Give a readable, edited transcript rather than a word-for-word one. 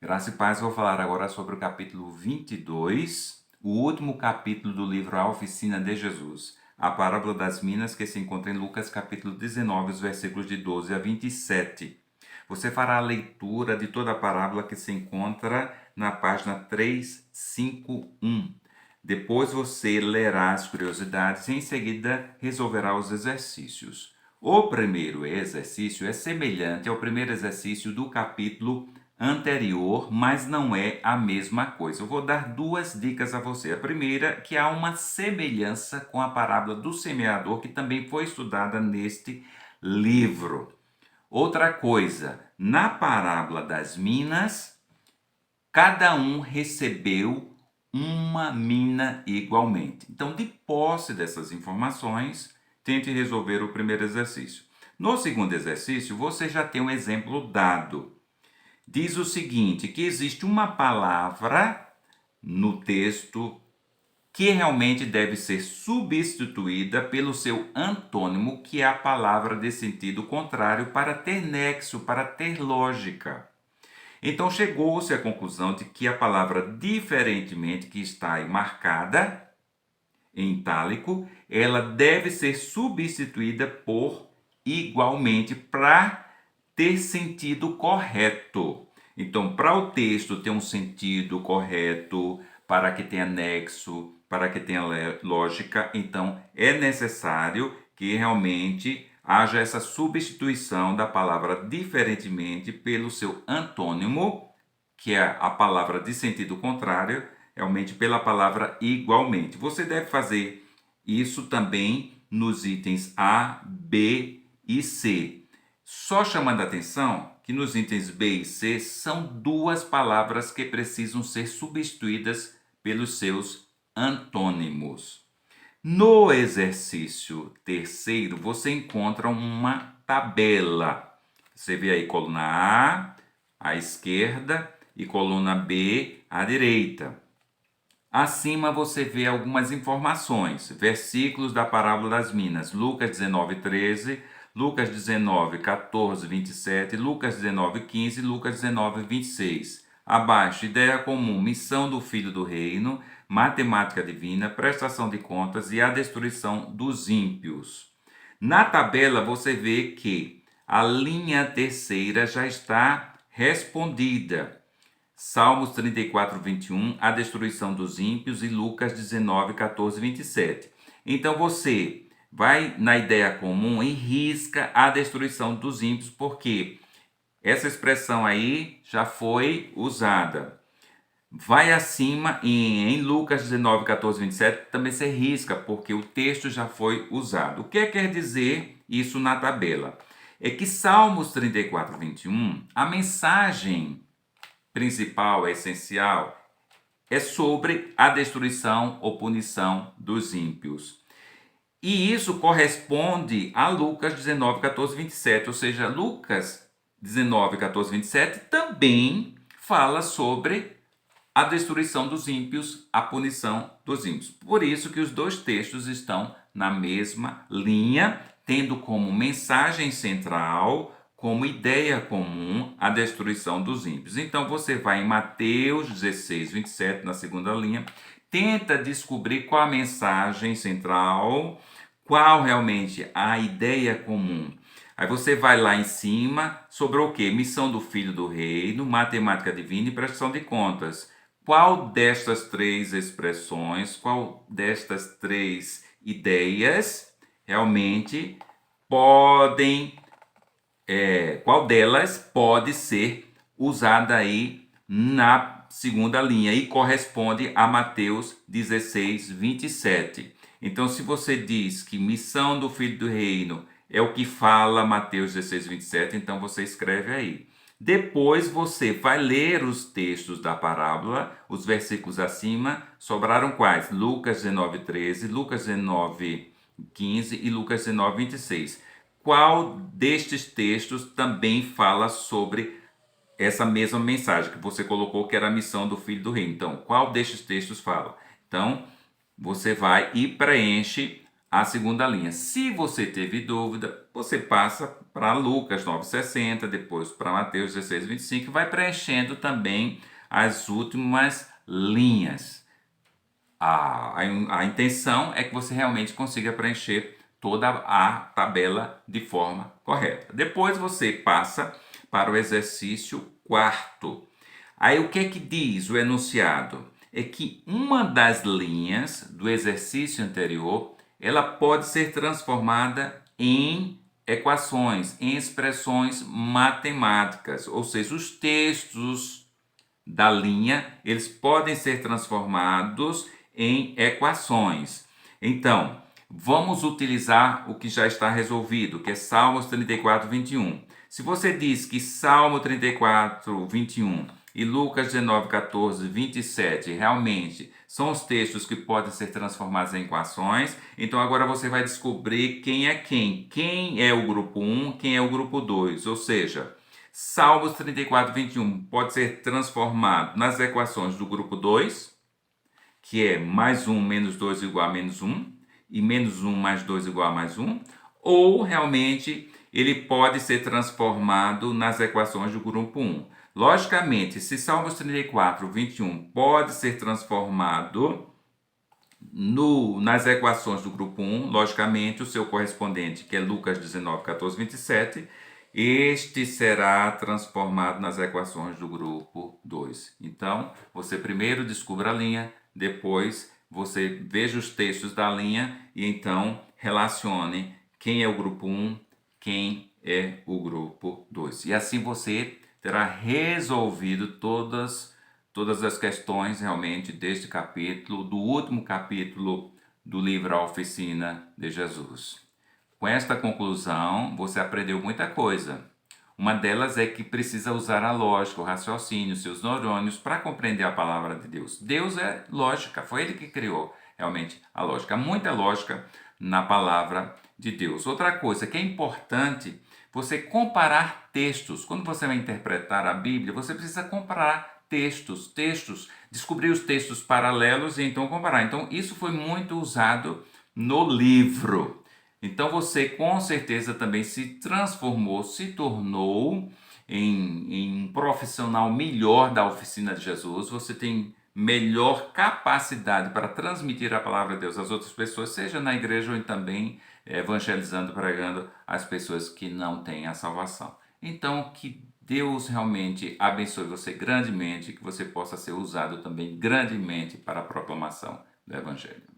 Graça e paz, vou falar agora sobre o capítulo 22, o último capítulo do livro A Oficina de Jesus, a parábola das minas que se encontra em Lucas capítulo 19, os versículos de 12 a 27. Você fará a leitura de toda a parábola que se encontra na página 351. Depois você lerá as curiosidades e em seguida resolverá os exercícios. O primeiro exercício é semelhante ao primeiro exercício do capítulo anterior, mas não é a mesma coisa. Eu vou dar duas dicas a você. A primeira, que há uma semelhança com a parábola do semeador, que também foi estudada neste livro. Outra coisa, na parábola das minas, cada um recebeu uma mina igualmente. Então, de posse dessas informações, tente resolver o primeiro exercício. No segundo exercício, você já tem um exemplo dado. Diz o seguinte, que existe uma palavra no texto que realmente deve ser substituída pelo seu antônimo, que é a palavra de sentido contrário, para ter nexo, para ter lógica. Então chegou-se à conclusão de que a palavra diferentemente, que está aí marcada em itálico, ela deve ser substituída por igualmente para ter sentido correto. Então, para o texto ter um sentido correto, para que tenha nexo, para que tenha lógica, então é necessário que realmente haja essa substituição da palavra diferentemente pelo seu antônimo, que é a palavra de sentido contrário, realmente pela palavra igualmente. Você deve fazer isso também nos itens A, B e C. Só chamando a atenção que nos itens B e C são duas palavras que precisam ser substituídas pelos seus antônimos. No exercício terceiro, você encontra uma tabela. Você vê aí coluna A à esquerda e coluna B à direita. Acima você vê algumas informações, versículos da parábola das minas, Lucas 19, 13, Lucas 19, 14, 27, Lucas 19, 15, Lucas 19, 26. Abaixo, ideia comum, missão do Filho do Reino, matemática divina, prestação de contas e a destruição dos ímpios. Na tabela você vê que a linha terceira já está respondida. Salmos 34, 21, a destruição dos ímpios e Lucas 19, 14, 27. Então você vai na ideia comum e risca a destruição dos ímpios, porque essa expressão aí já foi usada. Vai acima em Lucas 19, 14, 27, também se risca, porque o texto já foi usado. O que quer dizer isso na tabela? É que Salmos 34, 21, a mensagem principal, essencial, é sobre a destruição ou punição dos ímpios. E isso corresponde a Lucas 19, 14, 27. Ou seja, Lucas 19, 14, 27 também fala sobre a destruição dos ímpios, a punição dos ímpios. Por isso que os dois textos estão na mesma linha, tendo como mensagem central, como ideia comum, a destruição dos ímpios. Então você vai em Mateus 16, 27, na segunda linha, tenta descobrir qual a mensagem central, qual realmente a ideia comum. Aí você vai lá em cima sobre o que? Missão do Filho do Reino, matemática divina e prestação de contas. Qual destas três expressões, qual destas três ideias realmente podem, qual delas pode ser usada aí na segunda linha e corresponde a Mateus 16, 27. Então, se você diz que missão do Filho do Reino é o que fala Mateus 16, 27, então você escreve aí. Depois você vai ler os textos da parábola, os versículos acima, sobraram quais? Lucas 19, 13, Lucas 19, 15 e Lucas 19, 26. Qual destes textos também fala sobre essa mesma mensagem que você colocou, que era a missão do Filho do Reino? Então, qual destes textos fala? Então, você vai e preenche a segunda linha. Se você teve dúvida, você passa para Lucas 9,60, depois para Mateus 16,25 e vai preenchendo também as últimas linhas. A intenção é que você realmente consiga preencher toda a tabela de forma correta. Depois você passa para o exercício quarto. Aí o que é que diz o enunciado? É que uma das linhas do exercício anterior, ela pode ser transformada em equações, em expressões matemáticas, ou seja, os textos da linha, eles podem ser transformados em equações. Então, vamos utilizar o que já está resolvido, que é Salmos 34, 21. Se você diz que Salmo 34, 21 e Lucas 19, 14, 27 realmente são os textos que podem ser transformados em equações, então agora você vai descobrir quem é quem. Quem é o grupo 1, quem é o grupo 2, ou seja, Salmos 34, 21 pode ser transformado nas equações do grupo 2, que é mais 1 menos 2 igual a menos 1, e menos 1 mais 2 igual a mais 1, ou realmente ele pode ser transformado nas equações do grupo 1. Logicamente, se Salmos 34, 21 pode ser transformado nas equações do grupo 1, logicamente o seu correspondente, que é Lucas 19, 14, 27, este será transformado nas equações do grupo 2. Então, você primeiro descubra a linha, depois você veja os textos da linha e então relacione quem é o grupo 1, quem é o grupo 2. E assim você terá resolvido todas as questões realmente deste capítulo, do último capítulo do livro A Oficina de Jesus. Com esta conclusão, você aprendeu muita coisa. Uma delas é que precisa usar a lógica, o raciocínio, seus neurônios para compreender a palavra de Deus. Deus é lógica, foi Ele que criou realmente a lógica. Há muita lógica na palavra de Deus. Outra coisa que é importante, você comparar textos. Quando você vai interpretar a Bíblia, você precisa comparar textos, descobrir os textos paralelos e então comparar. Então, isso foi muito usado no livro. Então você com certeza também se transformou, se tornou em um profissional melhor da Oficina de Jesus. Você tem melhor capacidade para transmitir a palavra de Deus às outras pessoas, seja na igreja ou também evangelizando, pregando às pessoas que não têm a salvação. Então que Deus realmente abençoe você grandemente, que você possa ser usado também grandemente para a proclamação do Evangelho.